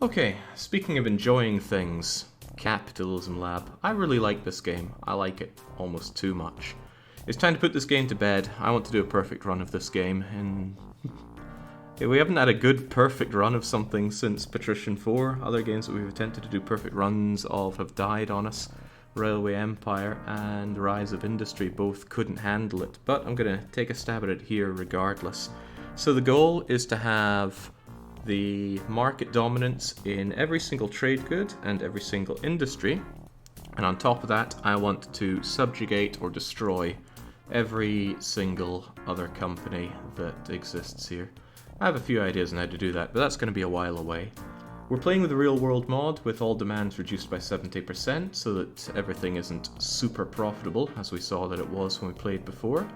Okay, speaking of enjoying things, Capitalism Lab. I really like this game. I like it almost too much. It's time to put this game to bed. I want to do a perfect run of this game, and we haven't had a good perfect run of something since Patrician 4. Other games that we've attempted to do perfect runs of have died on us. Railway Empire and Rise of Industry both couldn't handle it, but I'm going to take a stab at it here regardless. So the goal is to have the market dominance in every single trade good and every single industry, and on top of that I want to subjugate or destroy every single other company that exists here. I have a few ideas on how to do that, but that's going to be a while away. We're playing with the real world mod with all demands reduced by 70% so that everything isn't super profitable as we saw that it was when we played before.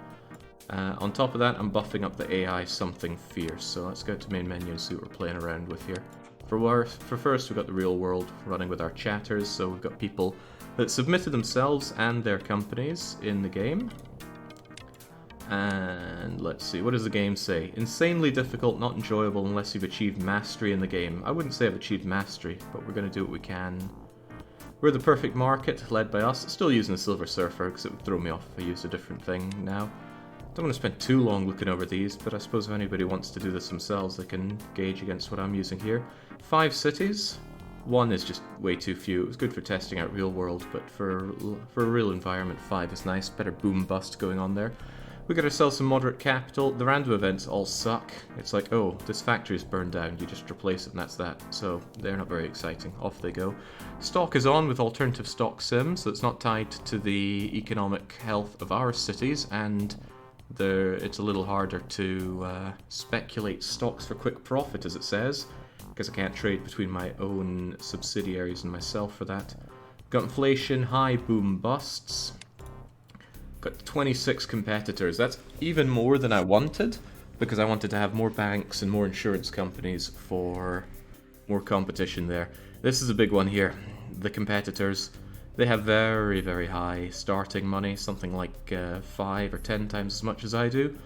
On top of that, I'm buffing up the AI something fierce, so let's go to main menu and see what we're playing around with here. For first, we've got the real world running with our chatters, so we've got people that submitted themselves and their companies in the game. And let's see, what does the game say? Insanely difficult, not enjoyable unless you've achieved mastery in the game. I wouldn't say I've achieved mastery, but we're going to do what we can. We're the perfect market, led by us. Still using the Silver Surfer because it would throw me off if I used a different thing now. Don't want to spend too long looking over these, but I suppose if anybody wants to do this themselves, they can gauge against what I'm using here. 5 cities. 1 is just way too few. It was good for testing out real world, but for a real environment, 5 is nice. Better boom bust going on there. We got ourselves some moderate capital. The random events all suck. It's like, oh, this factory is burned down. You just replace it and that's that. So they're not very exciting. Off they go. Stock is on with alternative stock sim, so it's not tied to the economic health of our cities, and it's a little harder to speculate stocks for quick profit, as it says, because I can't trade between my own subsidiaries and myself for that. Got inflation, high boom busts. Got 26 competitors. That's even more than I wanted, because I wanted to have more banks and more insurance companies for more competition there. This is a big one here. The competitors, they have very, very high starting money, something like 5 or 10 times as much as I do.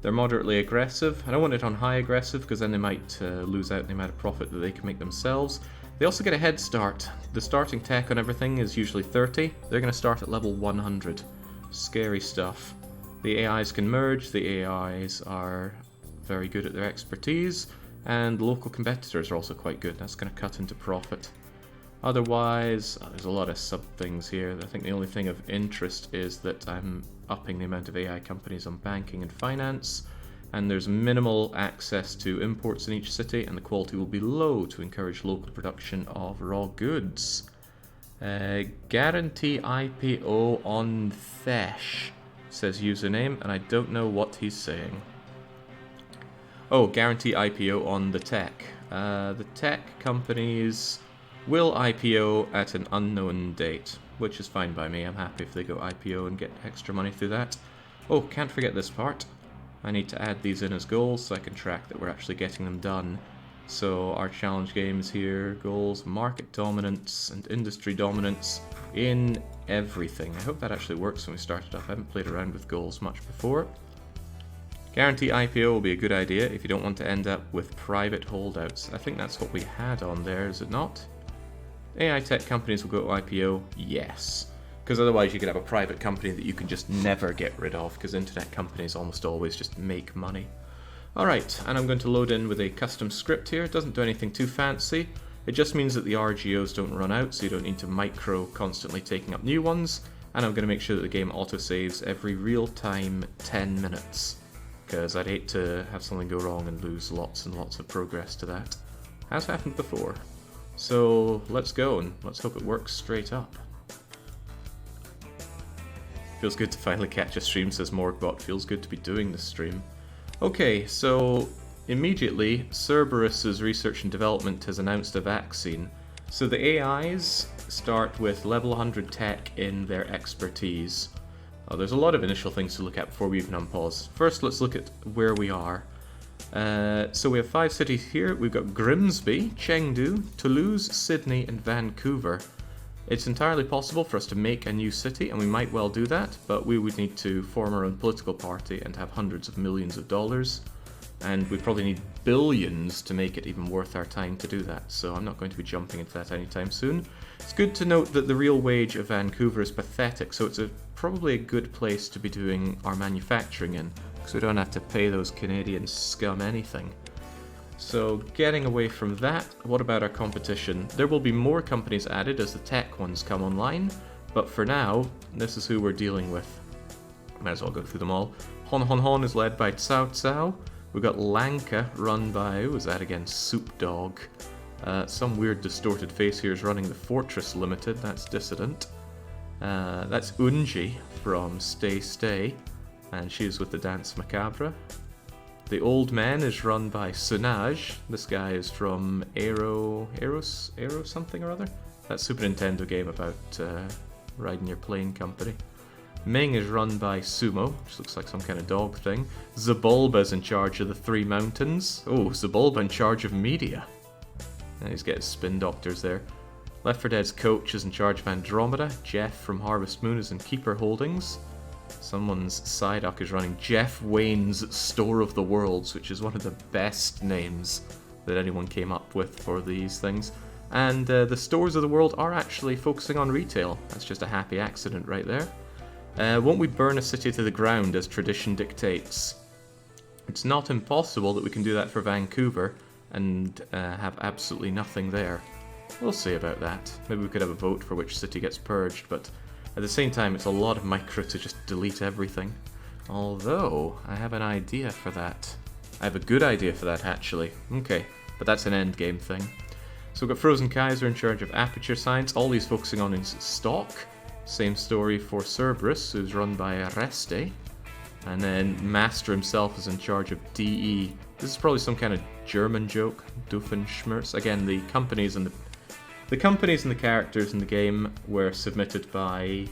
They're moderately aggressive. I don't want it on high aggressive, because then they might lose out the amount of profit that they can make themselves. They also get a head start. The starting tech on everything is usually 30. They're going to start at level 100. Scary stuff. The AIs can merge, the AIs are very good at their expertise, and local competitors are also quite good. That's going to cut into profit. Otherwise, there's a lot of sub things here. I think the only thing of interest is that I'm upping the amount of AI companies on banking and finance, and there's minimal access to imports in each city, and the quality will be low to encourage local production of raw goods. Guarantee IPO on Thesh, says username, and I don't know what he's saying. Oh, guarantee IPO on the tech. The tech companies will IPO at an unknown date, which is fine by me. I'm happy if they go IPO and get extra money through that. Oh, can't forget this part. I need to add these in as goals so I can track that we're actually getting them done. So our challenge games here, goals, market dominance and industry dominance in everything. I hope that actually works when we start it up. I haven't played around with goals much before. Guarantee IPO will be a good idea if you don't want to end up with private holdouts. I think that's what we had on there, is it not? AI tech companies will go to IPO, yes. Because otherwise you could have a private company that you can just never get rid of, because internet companies almost always just make money. Alright, and I'm going to load in with a custom script here. It doesn't do anything too fancy. It just means that the RGOs don't run out, so you don't need to micro constantly taking up new ones. And I'm going to make sure that the game autosaves every real time 10 minutes. Because I'd hate to have something go wrong and lose lots and lots of progress to that. Has happened before. So let's go, and let's hope it works straight up. Feels good to finally catch a stream, says Morgbot. Feels good to be doing this stream. Okay, so immediately Cerberus's research and development has announced a vaccine. So the AIs start with level 100 tech in their expertise. There's a lot of initial things to look at before we even unpause. First, let's look at where we are. So we have 5 cities here. We've got Grimsby, Chengdu, Toulouse, Sydney, and Vancouver. It's entirely possible for us to make a new city, and we might well do that, but we would need to form our own political party and have hundreds of millions of dollars. And we probably need billions to make it even worth our time to do that, so I'm not going to be jumping into that anytime soon. It's good to note that the real wage of Vancouver is pathetic, so it's probably a good place to be doing our manufacturing in, because we don't have to pay those Canadian scum anything. So getting away from that, what about our competition? There will be more companies added as the tech ones come online, but for now, this is who we're dealing with. Might as well go through them all. Hon Hon Hon is led by Cao Cao. We've got Lanka, run by, who was that again? Soup Dog. Some weird distorted face here is running the Fortress Limited, that's Dissident. That's Unji from Stay Stay, and she's with the Dance Macabre. The Old Man is run by Sunaj. This guy is from Aero something or other? That Super Nintendo game about riding your plane company. Ming is run by Sumo, which looks like some kind of dog thing. Zabulba's in charge of the Three Mountains. Oh, Zabulba in charge of media. And he's getting spin doctors there. Left 4 Dead's coach is in charge of Andromeda. Jeff from Harvest Moon is in Keeper Holdings. Someone's Psyduck is running Jeff Wayne's Store of the Worlds, which is one of the best names that anyone came up with for these things. And the Stores of the World are actually focusing on retail. That's just a happy accident right there. Won't we burn a city to the ground as tradition dictates? It's not impossible that we can do that for Vancouver and have absolutely nothing there. We'll see about that. Maybe we could have a vote for which city gets purged, but at the same time it's a lot of micro to just delete everything. Although, I have an idea for that. I have a good idea for that actually. Okay, but that's an endgame thing. So we've got Frozen Kaiser in charge of Aperture Science, all he's focusing on is stock. Same story for Cerberus, who's run by Areste. And then Master himself is in charge of DE. This is probably some kind of German joke. Doofenshmirtz. Again, the companies and the characters in the game were submitted by,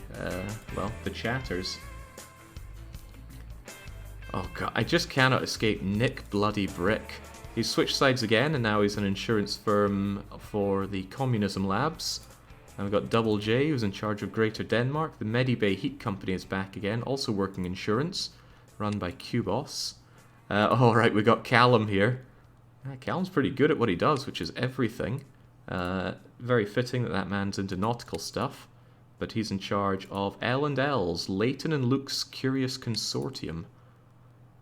well, the chatters. Oh god, I just cannot escape Nick Bloody Brick. He's switched sides again, and now he's an insurance firm for the Communism Labs. And we've got Double J, who's in charge of Greater Denmark. The Medibay Heat Company is back again, also working insurance, run by Cubos. Alright, we got Callum here. Callum's pretty good at what he does, which is everything. Very fitting that that man's into nautical stuff. But he's in charge of L&L's, Layton and Luke's Curious Consortium.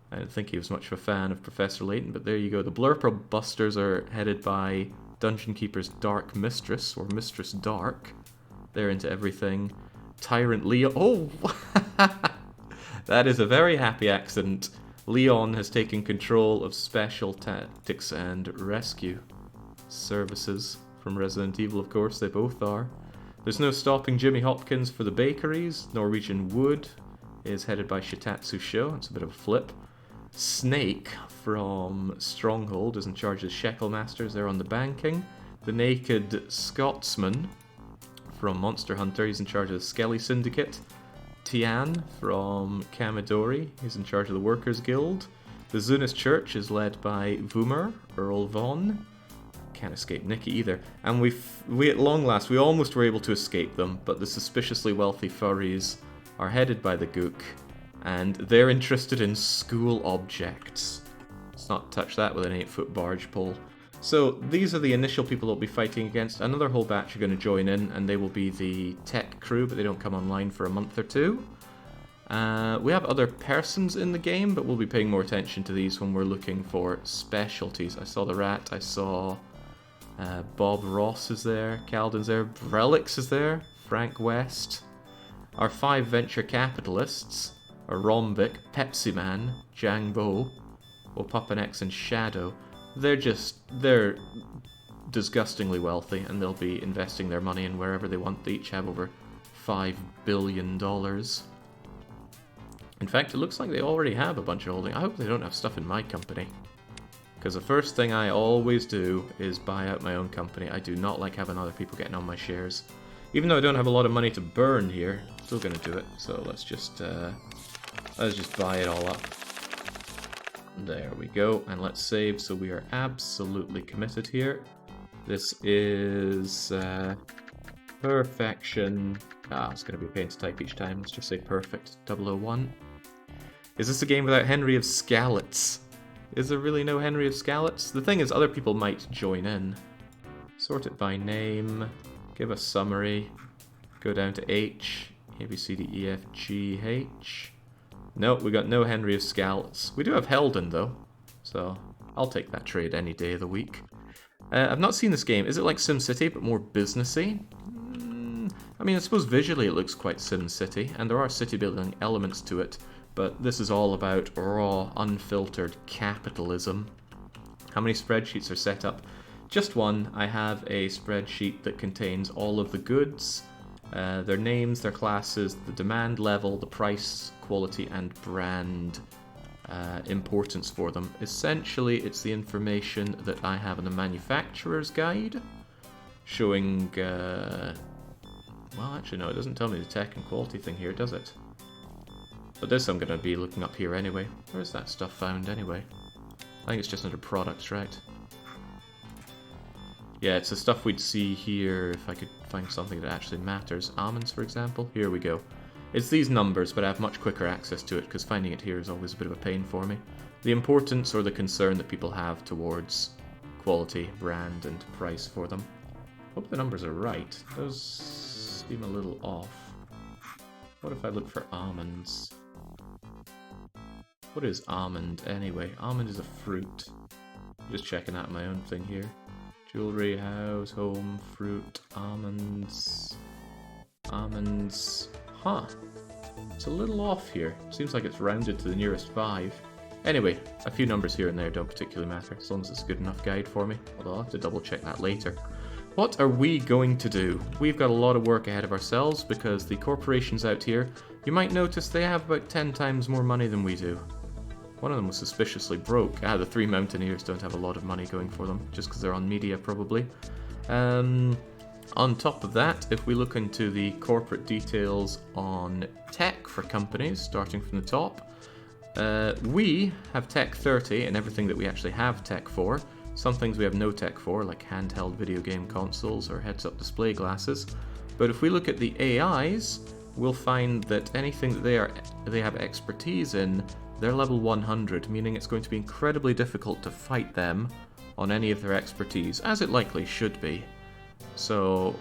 I didn't think he was much of a fan of Professor Layton, but there you go. The Blurper Busters are headed by Dungeon Keeper's Dark Mistress, or Mistress Dark. They're into everything. Tyrant Leon. Oh! That is a very happy accident. Leon has taken control of Special Tactics and Rescue Services from Resident Evil, of course, they both are. There's no stopping Jimmy Hopkins for the bakeries. Norwegian Wood is headed by Shitatsu Sho. It's a bit of a flip. Snake from Stronghold is in charge of Shekel Masters. They're on the banking. The Naked Scotsman from Monster Hunter. He's in charge of the Skelly Syndicate. Tian from Kamidori. He's in charge of the Workers Guild. The Zunis Church is led by Vumer, Earl Von. Can't escape Nikki either. And we at long last, we almost were able to escape them, but the suspiciously wealthy furries are headed by the Gook, and they're interested in school objects. Let's not touch that with an 8-foot barge pole. So these are the initial people that we'll be fighting against. Another whole batch are going to join in, and they will be the tech crew, but they don't come online for a month or two. We have other persons in the game, but we'll be paying more attention to these when we're looking for specialties. I saw the Rat, I saw Bob Ross is there, Calden's there, Relics is there, Frank West. Our 5 venture capitalists are Rombic, Pepsi Man, Jang Bo, Opapanex, and Shadow. They're disgustingly wealthy, and they'll be investing their money in wherever they want. They each have over $5 billion. In fact, it looks like they already have a bunch of holding. I hope they don't have stuff in my company. Because the first thing I always do is buy out my own company. I do not like having other people getting on my shares. Even though I don't have a lot of money to burn here, I'm still going to do it. So let's just buy it all up. There we go. And let's save. So we are absolutely committed here. This is perfection. It's going to be a pain to type each time. Let's just say perfect 001. Is this a game without Henry of Skalitz? Is there really no Henry of Skallets? The thing is, other people might join in. Sort it by name, give a summary, go down to H, A, B, C, D, E, F, G, H. Nope, we got no Henry of Skallets. We do have Helden, though, so I'll take that trade any day of the week. I've not seen this game. Is it like SimCity, but more businessy? I mean, I suppose visually it looks quite SimCity, and there are city-building elements to it, but this is all about raw, unfiltered capitalism. How many spreadsheets are set up? Just one. I have a spreadsheet that contains all of the goods, their names, their classes, the demand level, the price, quality, and brand importance for them. Essentially, it's the information that I have in the manufacturer's guide, showing... well, actually, no, it doesn't tell me the tech and quality thing here, does it? But this I'm going to be looking up here anyway. Where's that stuff found anyway? I think it's just under products, right? Yeah, it's the stuff we'd see here if I could find something that actually matters. Almonds, for example. Here we go. It's these numbers, but I have much quicker access to it, because finding it here is always a bit of a pain for me. The importance or the concern that people have towards quality, brand, and price for them. Hope the numbers are right. Those seem a little off. What if I look for almonds? What is almond anyway? Almond is a fruit. Just checking out my own thing here. Jewelry, house, home, fruit, almonds. Almonds. Huh. It's a little off here. Seems like it's rounded to the nearest 5. Anyway, a few numbers here and there don't particularly matter, as long as it's a good enough guide for me. Although I'll have to double check that later. What are we going to do? We've got a lot of work ahead of ourselves because the corporations out here, you might notice they have about 10 times more money than we do. One of them was suspiciously broke. The 3 Mountaineers don't have a lot of money going for them, just because they're on media probably. On top of that, if we look into the corporate details on tech for companies, starting from the top, we have tech 30 and everything that we actually have tech for. Some things we have no tech for, like handheld video game consoles or heads-up display glasses. But if we look at the AIs, we'll find that anything that they have expertise in, they're level 100, meaning it's going to be incredibly difficult to fight them on any of their expertise, as it likely should be. So,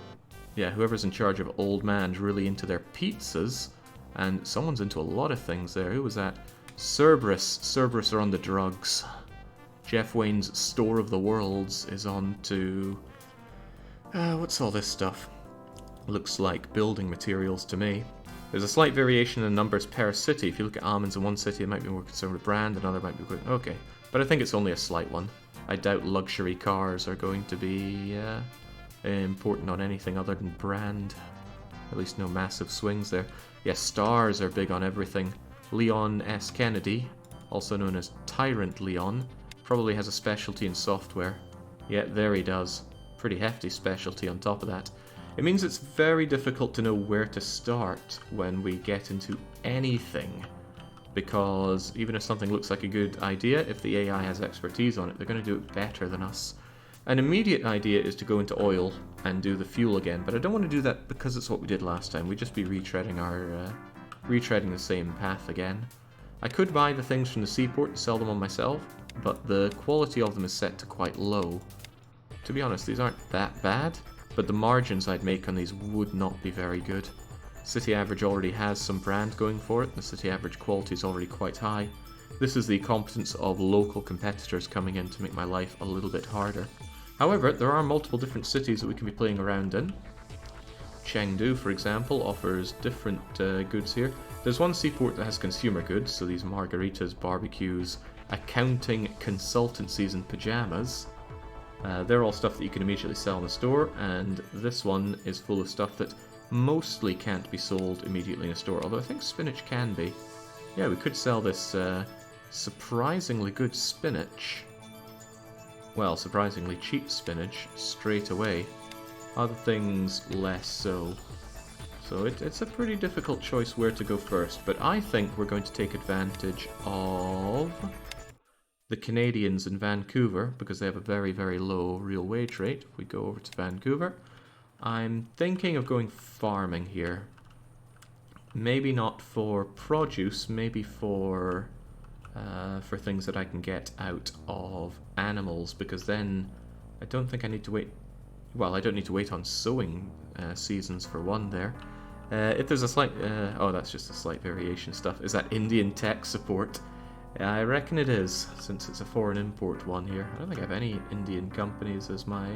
yeah, whoever's in charge of Old Man's really into their pizzas, and someone's into a lot of things there. Who was that? Cerberus. Cerberus are on the drugs. Jeff Wayne's Store of the Worlds is on to... what's all this stuff? Looks like building materials to me. There's a slight variation in the numbers per city. If you look at almonds in one city, it might be more concerned with brand, another might be... Okay, but I think it's only a slight one. I doubt luxury cars are going to be important on anything other than brand. At least no massive swings there. Yes, stars are big on everything. Leon S. Kennedy, also known as Tyrant Leon, probably has a specialty in software. Yeah, there he does. Pretty hefty specialty on top of that. It means it's very difficult to know where to start when we get into anything. Because even if something looks like a good idea, if the AI has expertise on it, they're going to do it better than us. An immediate idea is to go into oil and do the fuel again, but I don't want to do that because it's what we did last time. We'd just be retreading the same path again. I could buy the things from the seaport and sell them on myself, but the quality of them is set to quite low. To be honest, these aren't that bad, but the margins I'd make on these would not be very good. City Average already has some brand going for it, the City Average quality is already quite high. This is the competence of local competitors coming in to make my life a little bit harder. However, there are multiple different cities that we can be playing around in. Chengdu, for example, offers different goods here. There's one seaport that has consumer goods, so these margaritas, barbecues, accounting, consultancies, and pajamas. They're all stuff that you can immediately sell in the store, and this one is full of stuff that mostly can't be sold immediately in a store, although I think spinach can be. Yeah, we could sell this surprisingly good spinach. Well, surprisingly cheap spinach straight away. Other things less so. So it's a pretty difficult choice where to go first, but I think we're going to take advantage of the Canadians in Vancouver, because they have a very, very low real wage rate. If we go over to Vancouver, I'm thinking of going farming here. Maybe not for produce, maybe for for things that I can get out of animals, because then I don't think I need to wait. Well, I don't need to wait on sowing seasons for one there. If there's a slight... oh, that's just a slight variation stuff. Is that Indian tech support? I reckon it is, since it's a foreign import one here. I don't think I have any Indian companies as my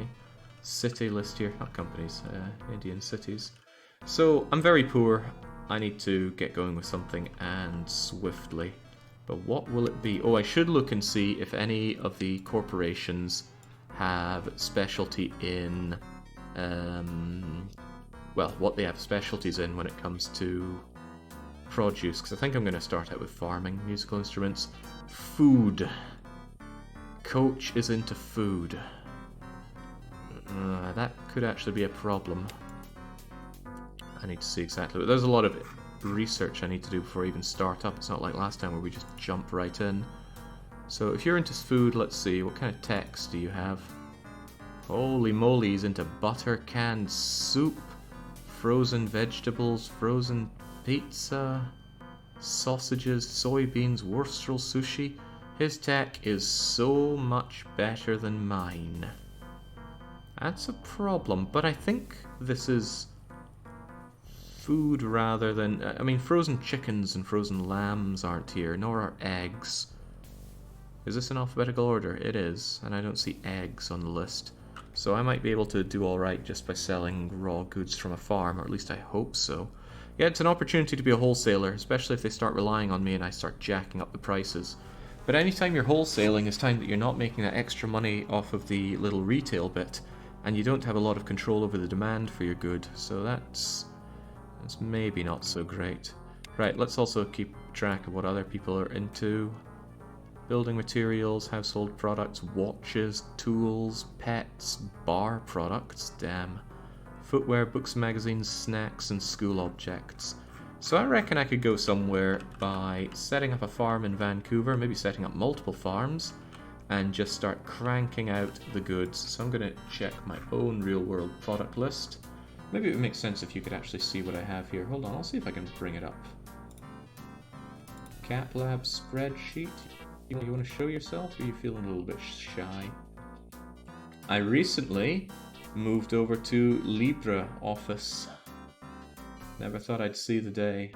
city list here. Not companies, Indian cities. So, I'm very poor. I need to get going with something, and swiftly. But what will it be? Oh, I should look and see if any of the corporations have specialty in... well, what they have specialties in when it comes to produce, because I think I'm going to start out with farming, musical instruments, food. Coach is into food. That could actually be a problem. I need to see exactly. There's a lot of research I need to do before I even start up. It's not like last time where we just jump right in. So if you're into food, let's see, what kind of techs do you have? Holy moly, he's into butter canned soup, frozen vegetables, frozen pizza, sausages, soybeans, Worcestershire sushi. His tech is so much better than mine. That's a problem, but I think this is food rather than... I mean, frozen chickens and frozen lambs aren't here, nor are eggs. Is this in alphabetical order? It is, and I don't see eggs on the list. So I might be able to do alright just by selling raw goods from a farm, or at least I hope so. Yeah, it's an opportunity to be a wholesaler, especially if they start relying on me and I start jacking up the prices. But anytime you're wholesaling is time that you're not making that extra money off of the little retail bit, and you don't have a lot of control over the demand for your good, so that's maybe not so great. Right, let's also keep track of what other people are into. Building materials, household products, watches, tools, pets, bar products, damn. Footwear, books, magazines, snacks, and school objects. So I reckon I could go somewhere by setting up a farm in Vancouver, maybe setting up multiple farms, and just start cranking out the goods. So I'm going to check my own real-world product list. Maybe it would make sense if you could actually see what I have here. Hold on, I'll see if I can bring it up. Cat Lab spreadsheet. You want to show yourself, or are you feeling a little bit shy? I recently moved over to LibreOffice. Never thought I'd see the day.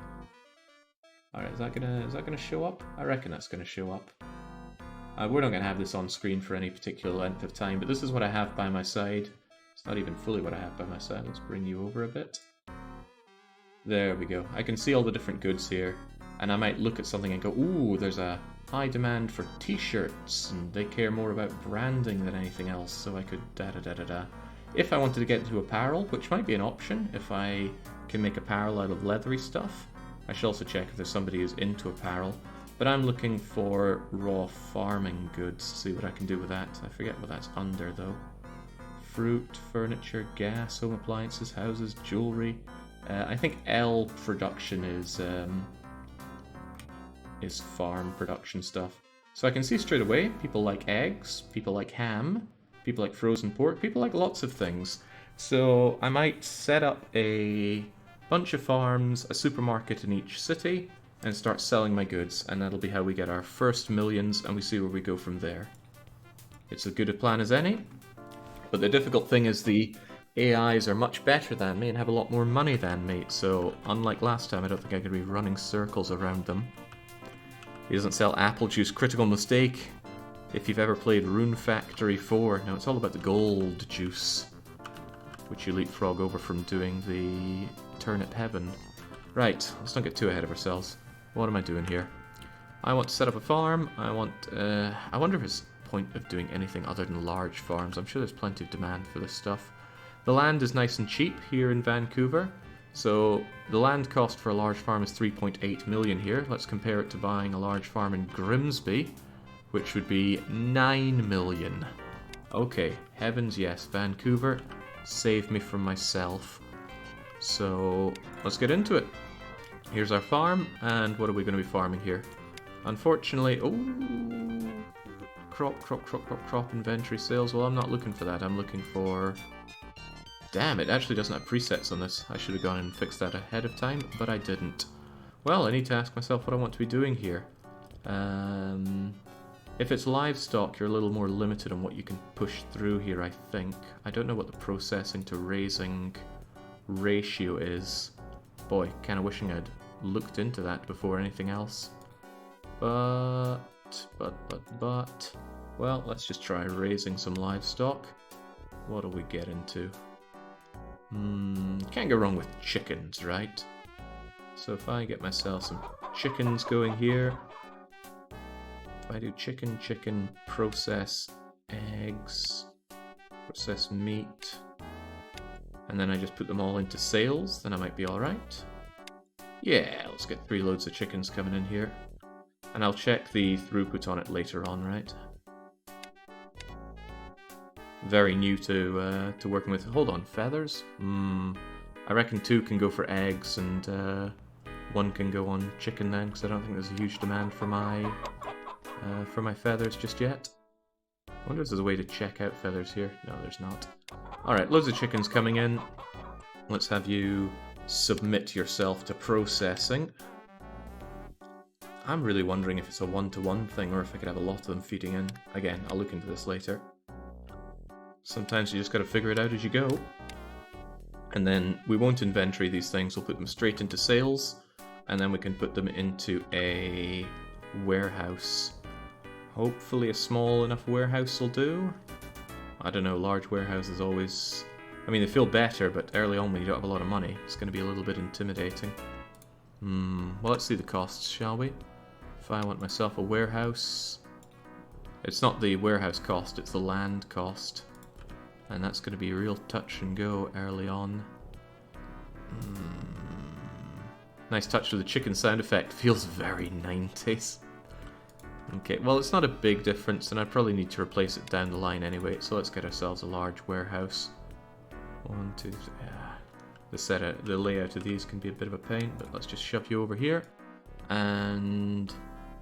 Alright, is that gonna show up? I reckon that's gonna show up. We're not gonna have this on screen for any particular length of time, but this is what I have by my side. It's not even fully what I have by my side. Let's bring you over a bit. There we go. I can see all the different goods here, and I might look at something and go, ooh, there's a high demand for t-shirts, and they care more about branding than anything else, so I could da-da-da-da-da. If I wanted to get into apparel, which might be an option, if I can make apparel out of leathery stuff. I should also check if there's somebody who's into apparel. But I'm looking for raw farming goods, see what I can do with that. I forget what that's under, though. Fruit, furniture, gas, home appliances, houses, jewelry. I think L production is farm production stuff. So I can see straight away, people like eggs, people like ham, people like frozen pork, people like lots of things. So I might set up a bunch of farms, a supermarket in each city, and start selling my goods, and that'll be how we get our first millions, and we see where we go from there. It's as good a plan as any, but the difficult thing is the AIs are much better than me and have a lot more money than me, so unlike last time, I don't think I could be running circles around them. He doesn't sell apple juice. Critical mistake. If you've ever played Rune Factory 4, now it's all about the gold juice, which you leapfrog over from doing the turnip heaven. Right, let's not get too ahead of ourselves. What am I doing here? I want to set up a farm. I wonder if there's a point of doing anything other than large farms. I'm sure there's plenty of demand for this stuff. The land is nice and cheap here in Vancouver. So the land cost for a large farm is 3.8 million here. Let's compare it to buying a large farm in Grimsby, which would be 9 million. Okay, heavens yes, Vancouver, save me from myself. So let's get into it. Here's our farm, and what are we going to be farming here? Unfortunately, crop inventory sales. Well, I'm not looking for that. I'm looking for... Damn, it actually doesn't have presets on this. I should have gone and fixed that ahead of time, but I didn't. Well, I need to ask myself what I want to be doing here. If it's livestock, you're a little more limited on what you can push through here, I think. I don't know what the processing to raising ratio is. Boy, kind of wishing I'd looked into that before anything else. But... Well, let's just try raising some livestock. What'll we get into? Can't go wrong with chickens, right? So if I get myself some chickens going here... If I do chicken, process eggs, process meat, and then I just put them all into sales, then I might be alright. Yeah, let's get 3 loads of chickens coming in here. And I'll check the throughput on it later on, right? Very new to working with... Hold on, feathers? I reckon 2 can go for eggs and 1 can go on chicken then, because I don't think there's a huge demand for my feathers just yet. I wonder if there's a way to check out feathers here. No, there's not. Alright, loads of chickens coming in. Let's have you submit yourself to processing. I'm really wondering if it's a one-to-one thing or if I could have a lot of them feeding in. Again, I'll look into this later. Sometimes you just gotta figure it out as you go. And then we won't inventory these things, we'll put them straight into sales, and then we can put them into a warehouse. Hopefully a small enough warehouse will do. I don't know, large warehouses always... I mean, they feel better, but early on when you don't have a lot of money, it's going to be a little bit intimidating. Well, let's see the costs, shall we? If I want myself a warehouse... It's not the warehouse cost, it's the land cost. And that's going to be a real touch and go early on. Nice touch with the chicken sound effect, feels very 90s. Okay, well it's not a big difference and I'd probably need to replace it down the line anyway, so let's get ourselves a large warehouse. 1, 2, 3, the layout of these can be a bit of a pain, but let's just shove you over here. And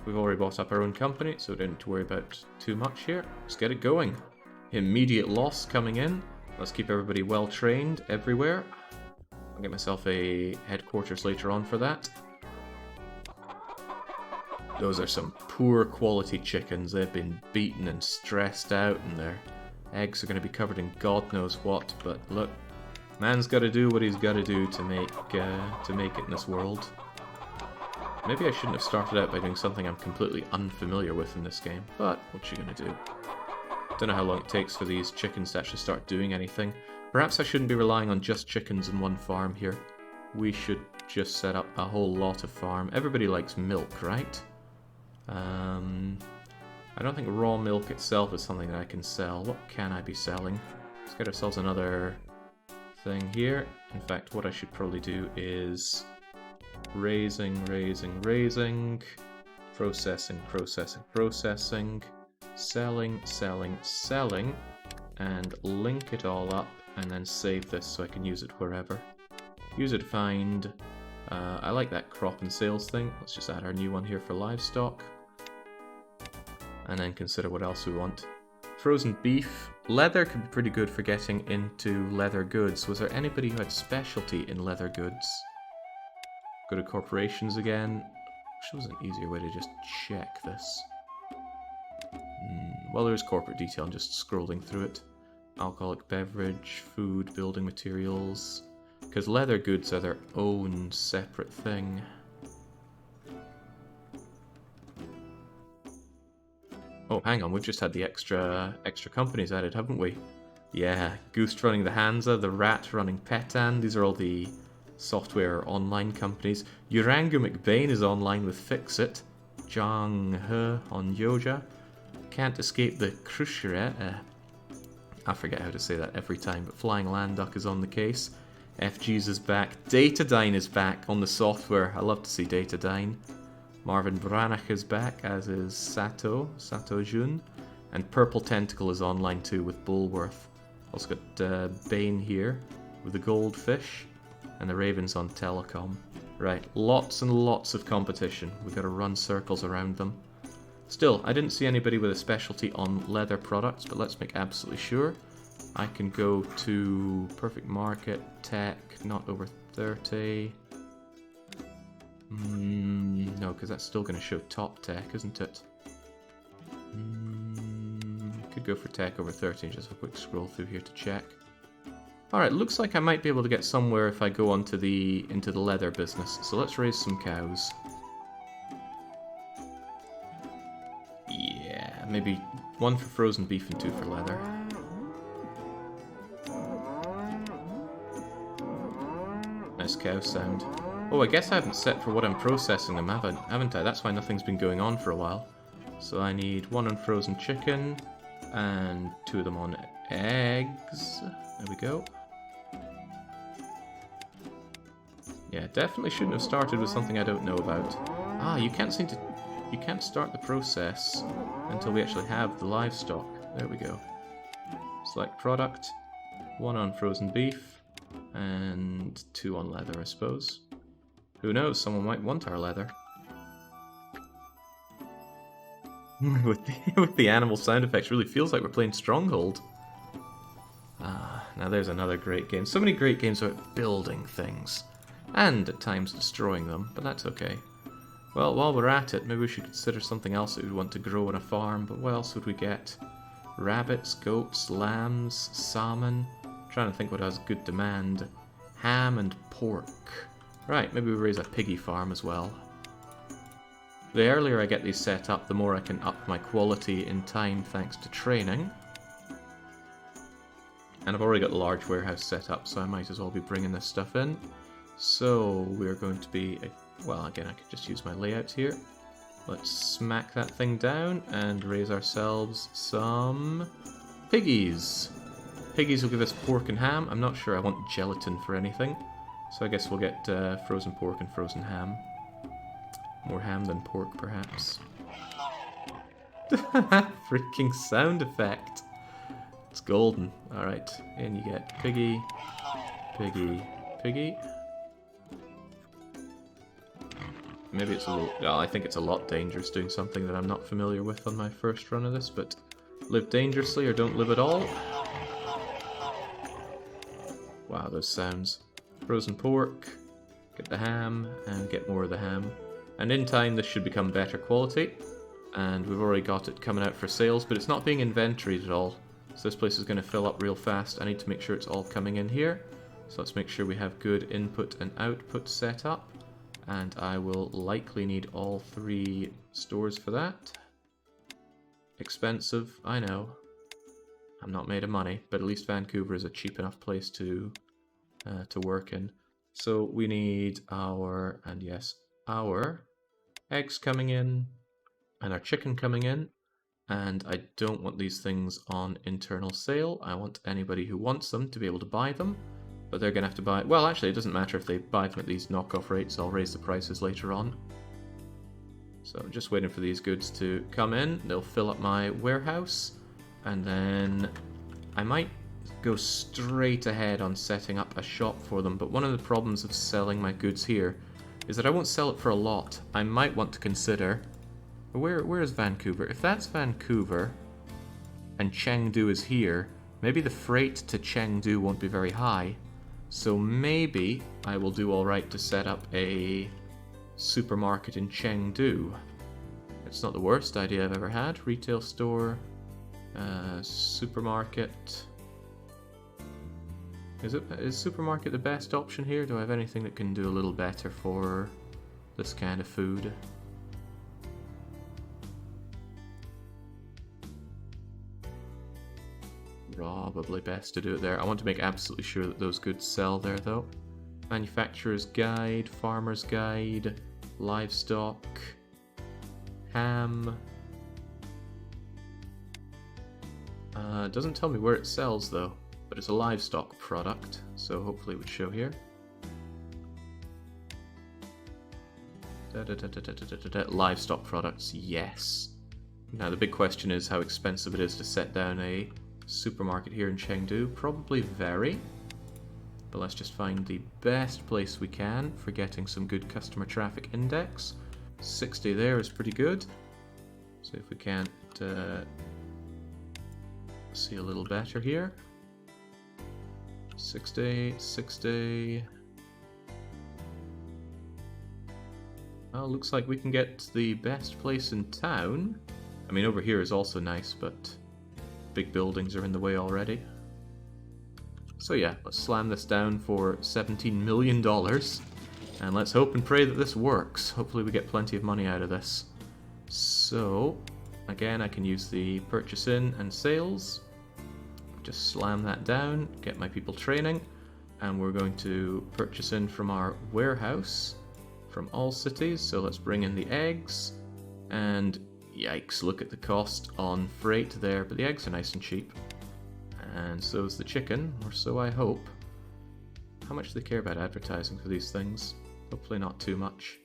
we've already bought up our own company, so we don't need to worry about too much here. Let's get it going. Immediate loss coming in. Let's keep everybody well trained everywhere. I'll get myself a headquarters later on for that. Those are some poor quality chickens. They've been beaten and stressed out and their eggs are going to be covered in God knows what. But look, man's got to do what he's got to do to make it in this world. Maybe I shouldn't have started out by doing something I'm completely unfamiliar with in this game, but what you gonna do? Don't know how long it takes for these chickens to actually start doing anything. Perhaps I shouldn't be relying on just chickens in one farm here. We should just set up a whole lot of farm. Everybody likes milk, right? I don't think raw milk itself is something that I can sell. What can I be selling? Let's get ourselves another thing here. In fact, what I should probably do is raising, processing, selling, and link it all up, and then save this so I can use it wherever. User defined. I like that crop and sales thing. Let's just add our new one here for livestock. And then consider what else we want. Frozen beef. Leather could be pretty good for getting into leather goods. Was there anybody who had specialty in leather goods? Go to corporations again. Wish there was an easier way to just check this. Well, there's corporate detail. I'm just scrolling through it. Alcoholic beverage, food, building materials. Because leather goods are their own separate thing. Oh, hang on, we've just had the extra companies added, haven't we? Yeah, Goose running the Hansa, the Rat running Petan. These are all the software online companies. Urangu McBain is online with Fixit. Zhang He on Yoja. Can't escape the Cruciate. I forget how to say that every time, but Flying Land Duck is on the case. FG's is back. Datadyne is back on the software. I love to see Datadyne. Marvin Branach is back, as is Sato Jun. And Purple Tentacle is online too with Bulworth. Also got Bane here with the Goldfish. And the Ravens on Telecom. Right, lots and lots of competition. We've got to run circles around them. Still, I didn't see anybody with a specialty on leather products, but let's make absolutely sure. I can go to Perfect Market, Tech, not over 30. No, because that's still going to show top tech, isn't it? Could go for tech over 13, just a quick scroll through here to check. Alright, looks like I might be able to get somewhere if I go into the leather business. So let's raise some cows. Yeah, maybe 1 for frozen beef and 2 for leather. Nice cow sound. Oh, I guess I haven't set for what I'm processing them, haven't I? That's why nothing's been going on for a while. So I need 1 on frozen chicken, and 2 of them on eggs. There we go. Yeah, definitely shouldn't have started with something I don't know about. Ah, you can't start the process until we actually have the livestock. There we go. Select product, 1 on frozen beef, and 2 on leather, I suppose. Who knows, someone might want our leather. with the animal sound effects, really feels like we're playing Stronghold. Ah, now there's another great game. So many great games about building things. And at times destroying them, but that's okay. Well, while we're at it, maybe we should consider something else that we'd want to grow on a farm, but what else would we get? Rabbits, goats, lambs, salmon. I'm trying to think what has good demand. Ham and pork. Right, maybe we raise a piggy farm as well. The earlier I get these set up, the more I can up my quality in time thanks to training. And I've already got the large warehouse set up, so I might as well be bringing this stuff in. So we're going to be... Well, again, I could just use my layout here. Let's smack that thing down and raise ourselves some piggies. Piggies will give us pork and ham. I'm not sure I want gelatin for anything. So I guess we'll get frozen pork and frozen ham. More ham than pork, perhaps. Freaking sound effect. It's golden. Alright, and you get piggy, piggy, piggy. Maybe it's a little... Well, I think it's a lot dangerous doing something that I'm not familiar with on my first run of this, but live dangerously or don't live at all. Wow, those sounds. Frozen pork, get the ham, and get more of the ham. And in time this should become better quality, and we've already got it coming out for sales, but it's not being inventoried at all. So this place is going to fill up real fast. I need to make sure it's all coming in here. So let's make sure we have good input and output set up. And I will likely need all 3 stores for that. Expensive, I know. I'm not made of money, but at least Vancouver is a cheap enough place to work in. So we need our, and yes, our eggs coming in, and our chicken coming in. And I don't want these things on internal sale. I want anybody who wants them to be able to buy them. But they're going to have to buy... Well, actually, it doesn't matter if they buy them at these knockoff rates. I'll raise the prices later on. So I'm just waiting for these goods to come in. They'll fill up my warehouse. And then I might go straight ahead on setting up a shop for them. But one of the problems of selling my goods here is that I won't sell it for a lot. I might want to consider... Where is Vancouver? If that's Vancouver and Chengdu is here, maybe the freight to Chengdu won't be very high. So maybe I will do alright to set up a supermarket in Chengdu. It's not the worst idea I've ever had. Retail store, supermarket. Is supermarket the best option here? Do I have anything that can do a little better for this kind of food? Probably best to do it there. I want to make absolutely sure that those goods sell there, though. Manufacturer's guide, farmer's guide, livestock, ham. It doesn't tell me where it sells, though, but it's a livestock product, so hopefully it would show here. Livestock products, yes. Now the big question is how expensive it is to set down a supermarket here in Chengdu. Probably very, but let's just find the best place we can for getting some good customer traffic index. 60 there is pretty good. So if we can't see a little better here. 60, 60. Well, looks like we can get the best place in town. I mean, over here is also nice, but big buildings are in the way already. So yeah, let's slam this down for $17 million. And let's hope and pray that this works. Hopefully we get plenty of money out of this. So, again, I can use the purchase in and sales. Just slam that down, get my people training. And we're going to purchase in from our warehouse from all cities. So let's bring in the eggs. And yikes, look at the cost on freight there. But the eggs are nice and cheap. And so is the chicken, or so I hope. How much do they care about advertising for these things? Hopefully not too much.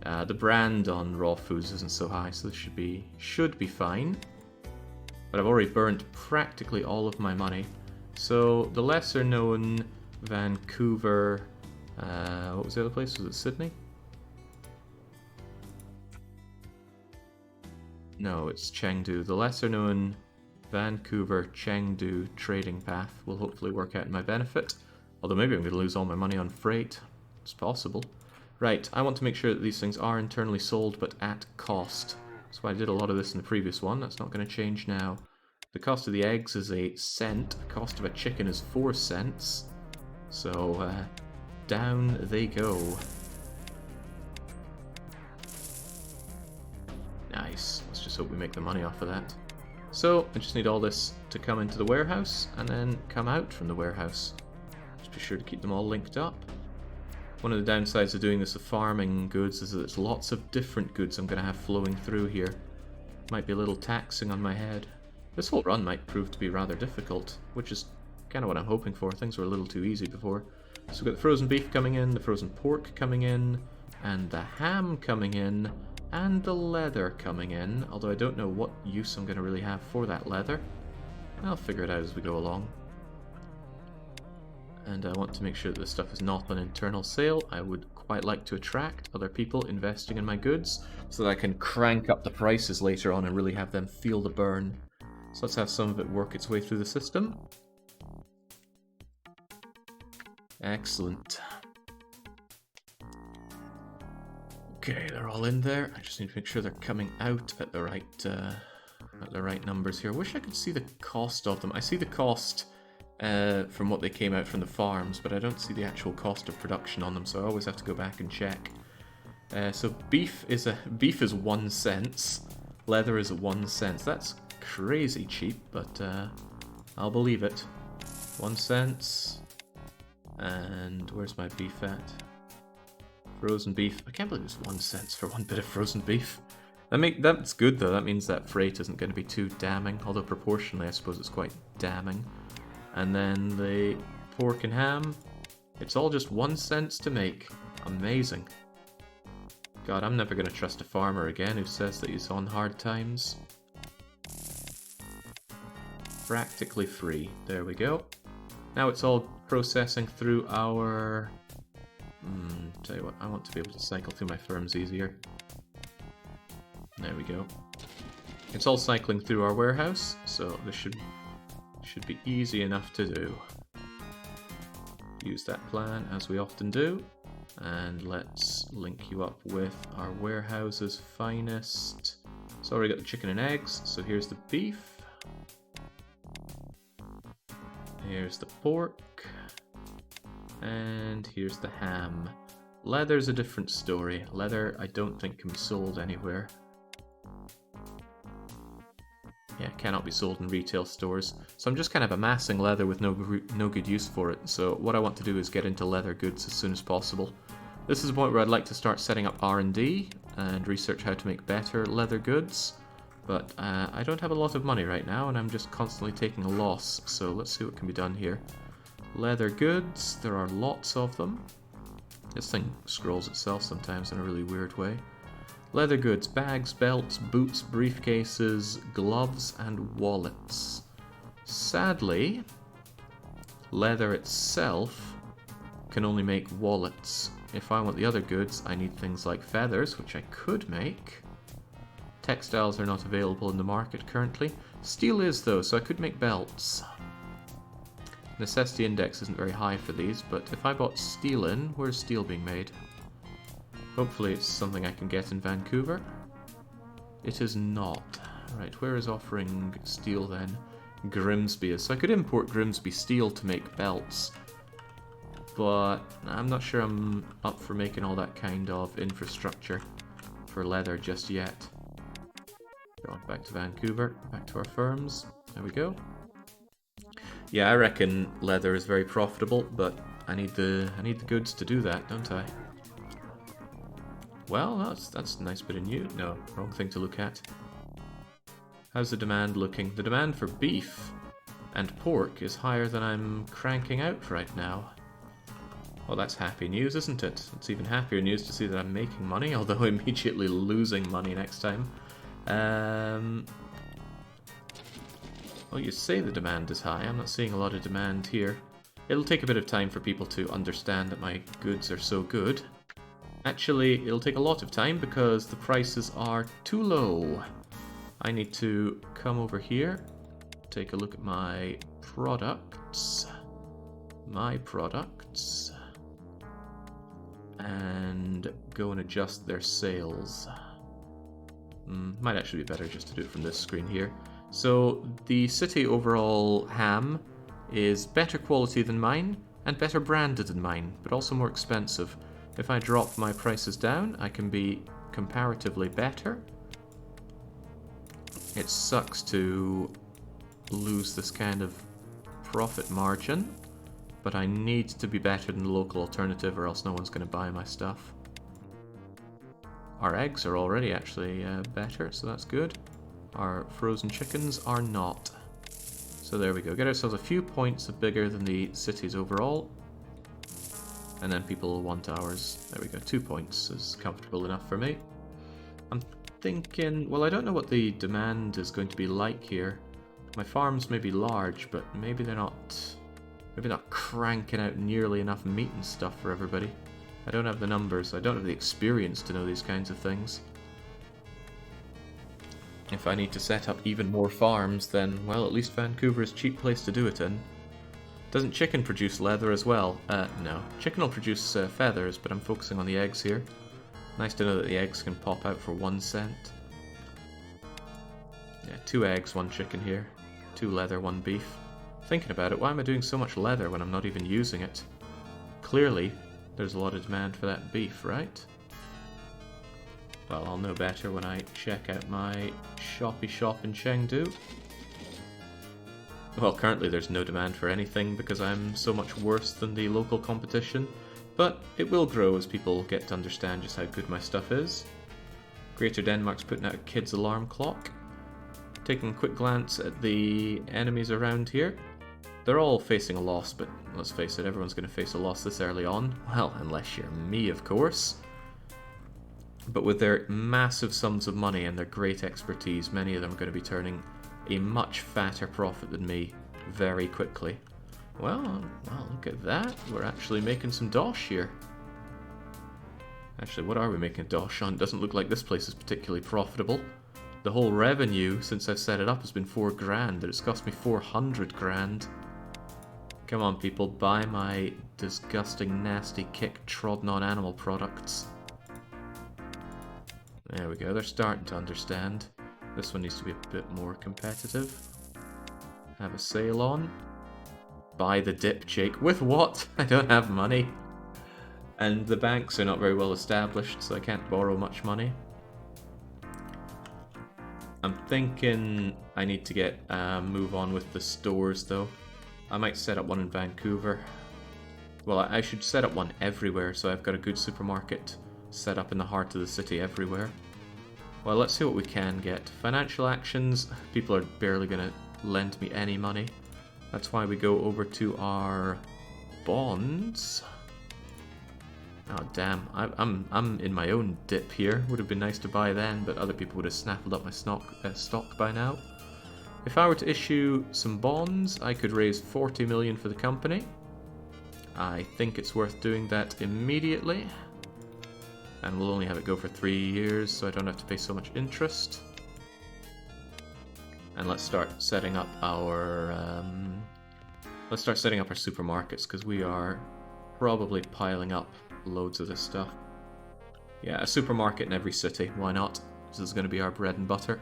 The brand on raw foods isn't so high, so this should be fine. But I've already burnt practically all of my money. So the lesser known Vancouver, what was the other place? Was it Sydney? No, it's Chengdu. The lesser known Vancouver Chengdu trading path will hopefully work out in my benefit. Although maybe I'm going to lose all my money on freight. It's possible. Right, I want to make sure that these things are internally sold, but at cost. That's why I did a lot of this in the previous one. That's not going to change now. The cost of the eggs is a cent. The cost of a chicken is 4 cents. So, down they go. Nice. Let's just hope we make the money off of that. So, I just need all this to come into the warehouse, and then come out from the warehouse. Just be sure to keep them all linked up. One of the downsides of doing this with farming goods is that there's lots of different goods I'm going to have flowing through here. Might be a little taxing on my head. This whole run might prove to be rather difficult, which is kind of what I'm hoping for. Things were a little too easy before. So we've got the frozen beef coming in, the frozen pork coming in, and the ham coming in, and the leather coming in, although I don't know what use I'm going to really have for that leather. I'll figure it out as we go along. And I want to make sure that this stuff is not on internal sale. I would quite like to attract other people investing in my goods so that I can crank up the prices later on and really have them feel the burn. So let's have some of it work its way through the system. Excellent. Okay, they're all in there. I just need to make sure they're coming out at the right numbers here. I wish I could see the cost of them. I see the cost from what they came out from the farms, but I don't see the actual cost of production on them, so I always have to go back and check. So beef is 1 cent, leather is 1 cent. That's crazy cheap, but I'll believe it. 1 cent, and where's my beef at? Frozen beef. I can't believe it's 1 cent for one bit of frozen beef. That's good though. That means that freight isn't going to be too damning, although proportionally I suppose it's quite damning. And then the pork and ham, it's all just 1 cent to make. Amazing. God, I'm never going to trust a farmer again who says that he's on hard times. Practically free. There we go. Now it's all processing through our... tell you what, I want to be able to cycle through my firms easier. There we go. It's all cycling through our warehouse, so this should be easy enough to do. Use that plan as we often do, and let's link you up with our warehouse's finest. So already got the chicken and eggs, so here's the beef. Here's the pork. And here's the ham. Leather's a different story. Leather I don't think can be sold anywhere. Yeah, cannot be sold in retail stores. So I'm just kind of amassing leather with no good use for it. So what I want to do is get into leather goods as soon as possible. This is a point where I'd like to start setting up R&D and research how to make better leather goods. But I don't have a lot of money right now, and I'm just constantly taking a loss. So let's see what can be done here. Leather goods, there are lots of them. This thing scrolls itself sometimes in a really weird way. Leather goods, bags, belts, boots, briefcases, gloves, and wallets. Sadly, leather itself can only make wallets. If I want the other goods, I need things like feathers, which I could make. Textiles are not available in the market currently. Steel is though, so I could make belts. Necessity index isn't very high for these, but if I bought steel in, where's steel being made? Hopefully it's something I can get in Vancouver. It is not. Right, where is offering steel then? Grimsby is. So I could import Grimsby steel to make belts. But I'm not sure I'm up for making all that kind of infrastructure for leather just yet. Going back to Vancouver, back to our firms. There we go. Yeah, I reckon leather is very profitable, but I need the goods to do that, don't I? Well, that's a nice bit of news. No, wrong thing to look at. How's the demand looking? The demand for beef and pork is higher than I'm cranking out right now. Well, that's happy news, isn't it? It's even happier news to see that I'm making money, although immediately losing money next time. Well, you say the demand is high. I'm not seeing a lot of demand here. It'll take a bit of time for people to understand that my goods are so good. Actually, it'll take a lot of time because the prices are too low. I need to come over here, take a look at my products. And go and adjust their sales. Might actually be better just to do it from this screen here. So the city overall ham is better quality than mine and better branded than mine, but also more expensive. If I drop my prices down, I can be comparatively better. It sucks to lose this kind of profit margin, but I need to be better than the local alternative or else no one's going to buy my stuff. Our eggs are already actually better, so that's good. Our frozen chickens are not. So there we go. Get ourselves a few points bigger than the cities overall. And then people will want ours. There we go. 2 points is comfortable enough for me. I'm thinking... Well, I don't know what the demand is going to be like here. My farms may be large, but maybe they're not... Maybe not cranking out nearly enough meat and stuff for everybody. I don't have the numbers. I don't have the experience to know these kinds of things. If I need to set up even more farms, then, well, at least Vancouver is a cheap place to do it in. Doesn't chicken produce leather as well? No. Chicken will produce feathers, but I'm focusing on the eggs here. Nice to know that the eggs can pop out for 1 cent. Yeah, 2 eggs, 1 chicken here. 2 leather, 1 beef. Thinking about it, why am I doing so much leather when I'm not even using it? Clearly, there's a lot of demand for that beef, right? Well, I'll know better when I check out my shoppy shop in Chengdu. Well, currently there's no demand for anything because I'm so much worse than the local competition, but it will grow as people get to understand just how good my stuff is. Greater Denmark's putting out a kid's alarm clock. Taking a quick glance at the enemies around here. They're all facing a loss, but let's face it, everyone's going to face a loss this early on. Well, unless you're me, of course. But with their massive sums of money and their great expertise, many of them are going to be turning a much fatter profit than me very quickly. Well, look at that. We're actually making some dosh here. Actually, what are we making dosh on? It doesn't look like this place is particularly profitable. The whole revenue since I've set it up has been 4 grand, and it's cost me 400 grand. Come on, people, buy my disgusting, nasty, kick-trodden-on animal products. There we go, they're starting to understand. This one needs to be a bit more competitive. Have a sale on. Buy the dip, Jake. With what? I don't have money. And the banks are not very well established, so I can't borrow much money. I'm thinking I need to get move on with the stores, though. I might set up one in Vancouver. Well, I should set up one everywhere, so I've got a good supermarket set up in the heart of the city everywhere. Well, let's see what we can get. Financial actions. People are barely going to lend me any money. That's why we go over to our bonds. Oh damn, I'm in my own dip here. Would have been nice to buy then, but other people would have snaffled up my stock by now. If I were to issue some bonds, I could raise 40 million for the company. I think it's worth doing that immediately. And we'll only have it go for 3 years, so I don't have to pay so much interest. And let's start setting up our supermarkets, because we are probably piling up loads of this stuff. Yeah, a supermarket in every city. Why not? This is going to be our bread and butter.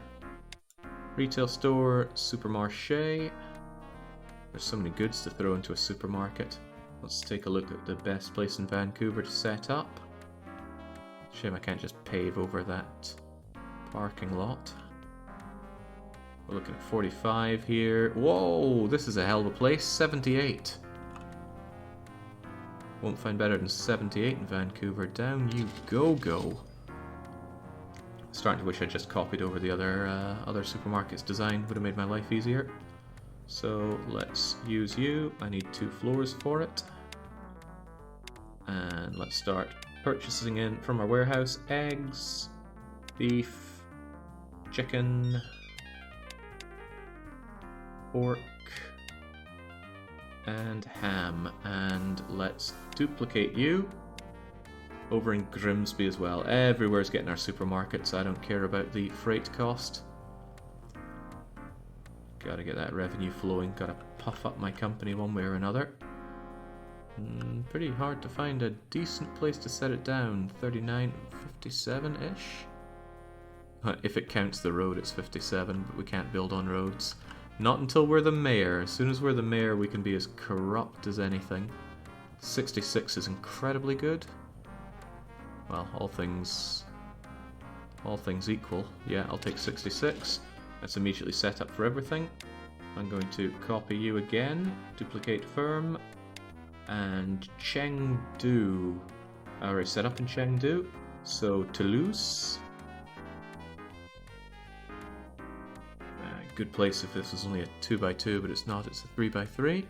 Retail store, supermarché. There's so many goods to throw into a supermarket. Let's take a look at the best place in Vancouver to set up. Shame I can't just pave over that parking lot. We're looking at 45 here. Whoa, this is a hell of a place. 78. Won't find better than 78 in Vancouver. Down you go. Starting to wish I just copied over the other supermarket's design. Would have made my life easier. So let's use you. I need 2 floors for it. And let's start purchasing in from our warehouse. Eggs, beef, chicken, pork, and ham. And let's duplicate you over in Grimsby as well. Everywhere's getting our supermarkets. I don't care about the freight cost. Gotta get that revenue flowing. Gotta puff up my company one way or another. Pretty hard to find a decent place to set it down. 39, 57-ish? If it counts the road, it's 57, but we can't build on roads. Not until we're the mayor. As soon as we're the mayor, we can be as corrupt as anything. 66 is incredibly good. Well, all things equal. Yeah, I'll take 66. Let's immediately set up for everything. I'm going to copy you again, duplicate firm, and Chengdu. I already set up in Chengdu, so Toulouse. Good place if this was only a 2x2, but it's not, it's a 3x3.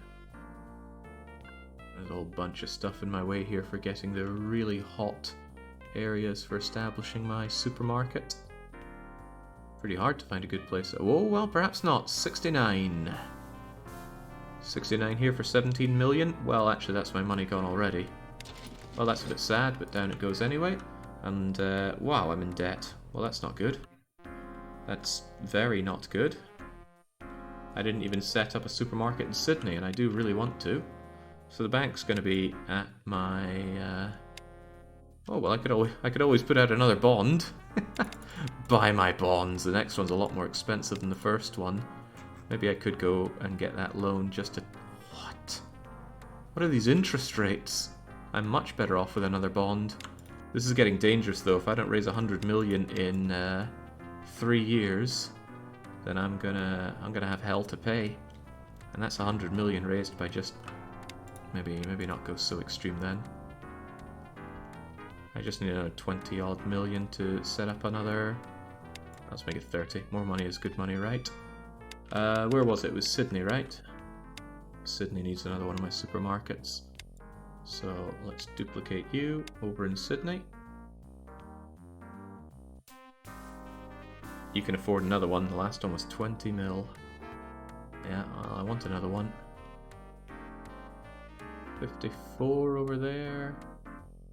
There's a whole bunch of stuff in my way here for getting the really hot areas for establishing my supermarket. Pretty hard to find a good place. Oh, well, perhaps not. 69. 69 here for 17 million. Well, actually, that's my money gone already. Well, that's a bit sad, but down it goes anyway. And, wow, I'm in debt. Well, that's not good. That's very not good. I didn't even set up a supermarket in Sydney, and I do really want to. So the bank's going to be at my... Oh, well, I could always put out another bond. Buy my bonds. The next one's a lot more expensive than the first one. Maybe I could go and get that loan just to... What? What are these interest rates? I'm much better off with another bond. This is getting dangerous, though. If I don't raise 100 million in 3 years, then I'm gonna have hell to pay. And that's 100 million raised by just... Maybe not go so extreme then. I just need another 20 odd million to set up another... Let's make it 30. More money is good money, right? Where was it? It was Sydney, right? Sydney needs another one of my supermarkets. So let's duplicate you over in Sydney. You can afford another one. The last one was 20 mil. Yeah, well, I want another one. 54 over there.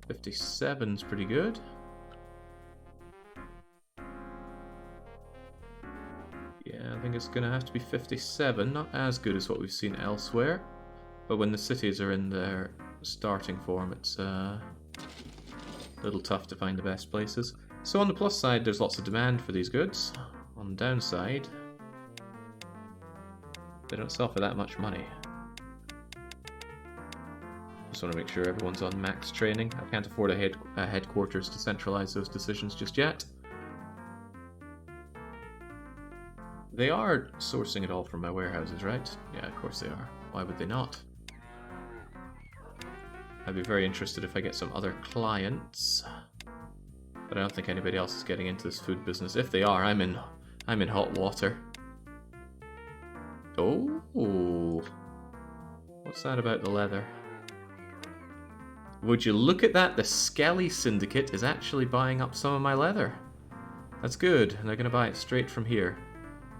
57's pretty good. Yeah, I think it's going to have to be 57. Not as good as what we've seen elsewhere. But when the cities are in their starting form, it's a little tough to find the best places. So on the plus side, there's lots of demand for these goods. On the downside, they don't sell for that much money. Just want to make sure everyone's on max training. I can't afford a headquarters to centralize those decisions just yet. They are sourcing it all from my warehouses, right? Yeah, of course they are. Why would they not? I'd be very interested if I get some other clients. But I don't think anybody else is getting into this food business. If they are, I'm in hot water. Oh, what's that about the leather? Would you look at that? The Skelly Syndicate is actually buying up some of my leather. That's good, and they're going to buy it straight from here.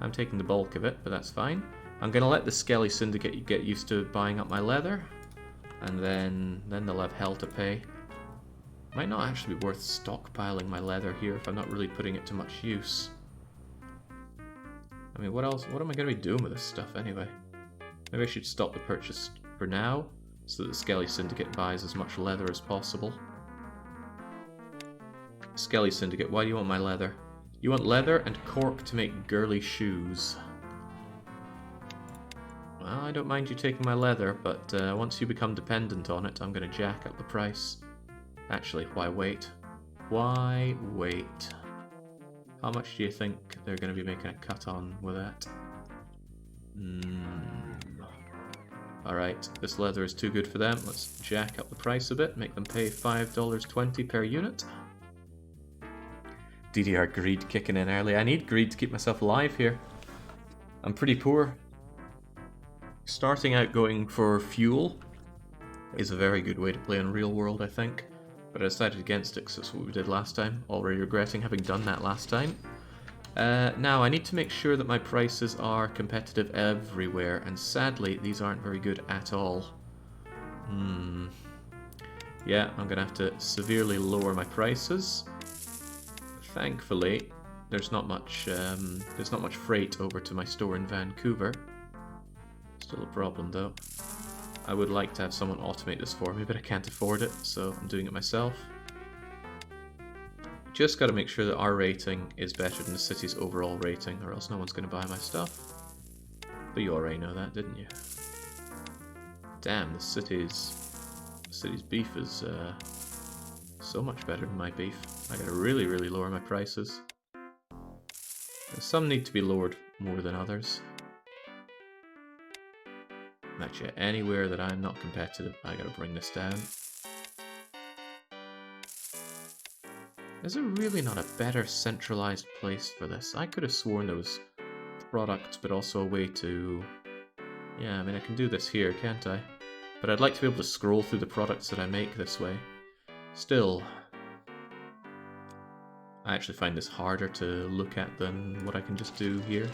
I'm taking the bulk of it, but that's fine. I'm going to let the Skelly Syndicate get used to buying up my leather, and then they'll have hell to pay. Might not actually be worth stockpiling my leather here if I'm not really putting it to much use. I mean, what else? What am I going to be doing with this stuff anyway? Maybe I should stop the purchase for now, so that the Skelly Syndicate buys as much leather as possible. Skelly Syndicate, why do you want my leather? You want leather and cork to make girly shoes. Well, I don't mind you taking my leather, but once you become dependent on it, I'm going to jack up the price. Actually, why wait? Why wait? How much do you think they're going to be making a cut on with that? Alright, this leather is too good for them. Let's jack up the price a bit, make them pay $5.20 per unit. DDR greed kicking in early. I need greed to keep myself alive here. I'm pretty poor. Starting out going for fuel is a very good way to play in real world, I think. But I decided against it because that's what we did last time. Already regretting having done that last time. Now, I need to make sure that my prices are competitive everywhere, and sadly, these aren't very good at all. Yeah, I'm gonna have to severely lower my prices. Thankfully, there's not much freight over to my store in Vancouver. Still a problem, though. I would like to have someone automate this for me, but I can't afford it, so I'm doing it myself. Just gotta make sure that our rating is better than the city's overall rating, or else no one's gonna buy my stuff. But you already know that, didn't you? Damn, the city's beef is so much better than my beef. I gotta really, really lower my prices. Some need to be lowered more than others. Actually, anywhere that I'm not competitive, I gotta bring this down. Is there really not a better centralized place for this? I could have sworn there was products, but also a way to... Yeah, I mean, I can do this here, can't I? But I'd like to be able to scroll through the products that I make this way. Still, I actually find this harder to look at than what I can just do here.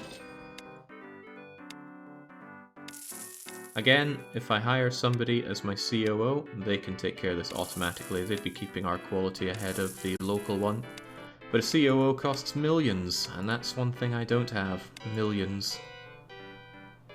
Again, if I hire somebody as my COO, they can take care of this automatically. They'd be keeping our quality ahead of the local one. But a COO costs millions, and that's one thing I don't have. Millions.